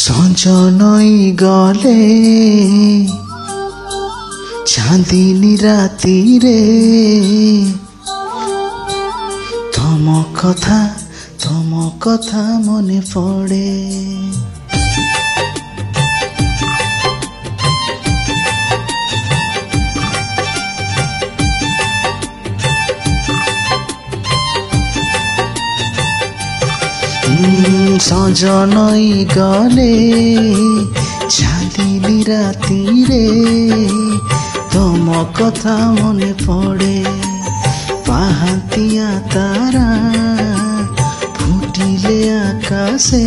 ସଞ୍ଜ ନଈ ଗଲେ ଚାନ୍ଦିନୀ ରାତିରେ ତମ କଥା ମନେ ପଡ଼େ। ସଞ୍ଜ ନଈ ଗଲେ ଚାନ୍ଦିନୀ ରାତିରେ ତମ କଥା ମନେ ପଡ଼େ। ପାହାନ୍ତିଆ ତାରା ଫୁଟିଲେ ଆକାଶେ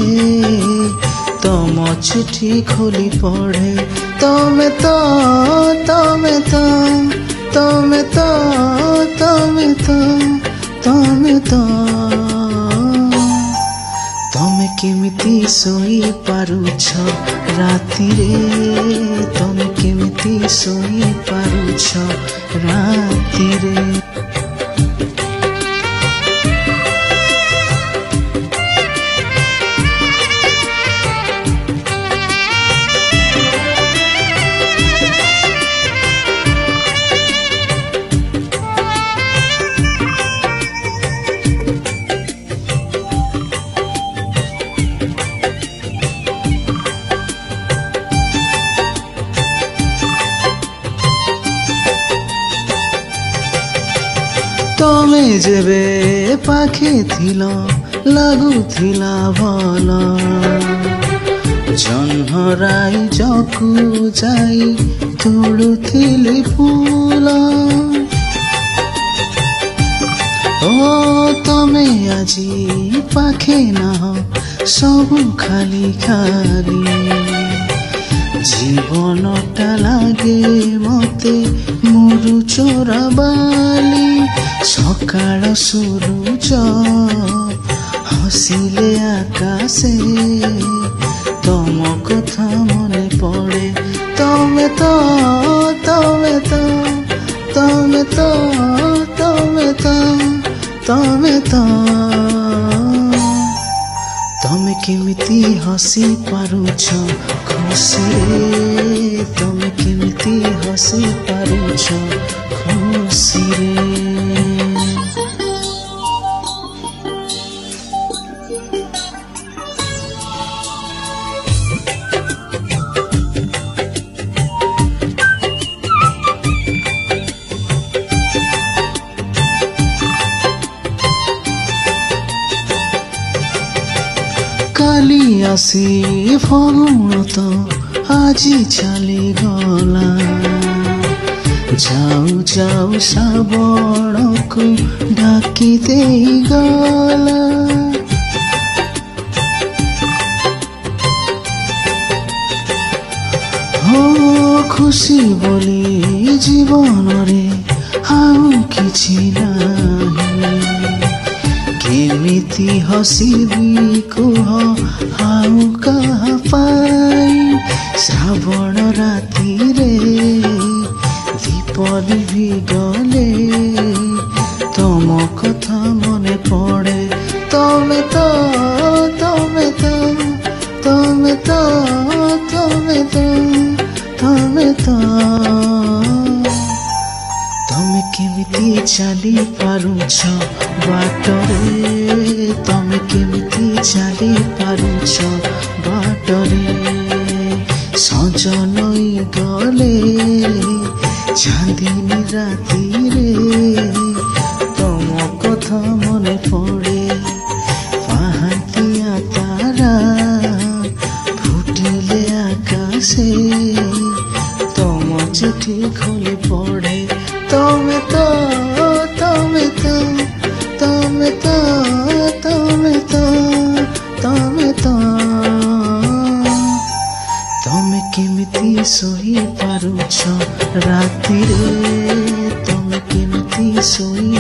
ତମ ଚିଠି ଖୋଲି ପଡ଼େ। ତମେ ତ ତମେ ତ ତମେ ତ ତମେ ତ ତମେ ତ ତମେ କେମିତି ଶୋଇ ପାରୁଛ ରାତିରେ? ତମେ କେମିତି ଶୋଇ ପାରୁଛ ରାତିରେ? ତମେ ଯେବେ ପାଖେ ଥିଲ ଲାଗୁଥିଲା ଭଲ। ଜହ୍ନରାଇଜକୁ ଯାଇ ତୋଳୁଥିଲି ଫୁଲ। ଓ ତମେ ଆଜି ପାଖେ ନାହ, ସବୁ ଖାଲି ଖାଲି। ଜୀବନଟା ଲାଗେ ମତେ ମୁରୁଚର ବାଲି। ସକାଳ ସୂରୁଜ ହସିଲେ ଆକାଶେ ତମ କଥା ମନେ ପଡ଼େ। ତମେ ତ ତମେ ତ ତମେ ତ ତମେ ତ ତମେ ତ ତମେ କେମିତି ହସି ପାରୁଛ ଖୁସିରେ? ତମେ କେମିତି ହସି ପାରୁଛ ଖୁସିରେ? কালি আসি ফাগুন তো আজি চালিগলা। যাও যাও শ্রাবণକୁ ডাকি ଦେଇଗଲା। हो खुशी ବୋଲି ଜୀବନରେ ଆଉ କିଛି ନାହିଁ। କେମିତି ହସିବି କୁହ ଆଉ କାହା ପାଇଁ? ଶ୍ରାବଣ ରାତିରେ ଦୀପ ଲିଭି ଗଲେ ତମ କଥା ମନେ ପଡ଼େ। ତମେ ତ ତମେ ତ ତମେ ତ ତମେ ତ ତମେ ତ ତମେ କେମିତି ଚାଲି ପାରୁଛ ବାଟରେ? ତମେ କେମିତି ଚାଲି ପାରୁଛ ବାଟରେ? ସଞ୍ଜ ନଈ ଗଲେ ଚାନ୍ଦିନୀ ରାତିରେ ତମ କଥା ମନେ ପଡ଼େ। ପାହାନ୍ତିଆ ତାରା ଫୁଟିଲେ ଆକାଶେ ତମ ଚିଠି ଖୋଲି ପଡ଼େ। ତମେ ତ ତମେ ତ ତମେ ତ ତମେ ତ ତମେ ତ ତମେ କେମିତି ଶୋଇ ପାରୁଛ ରାତିରେ? ତମେ କେମିତି ଶୋଇ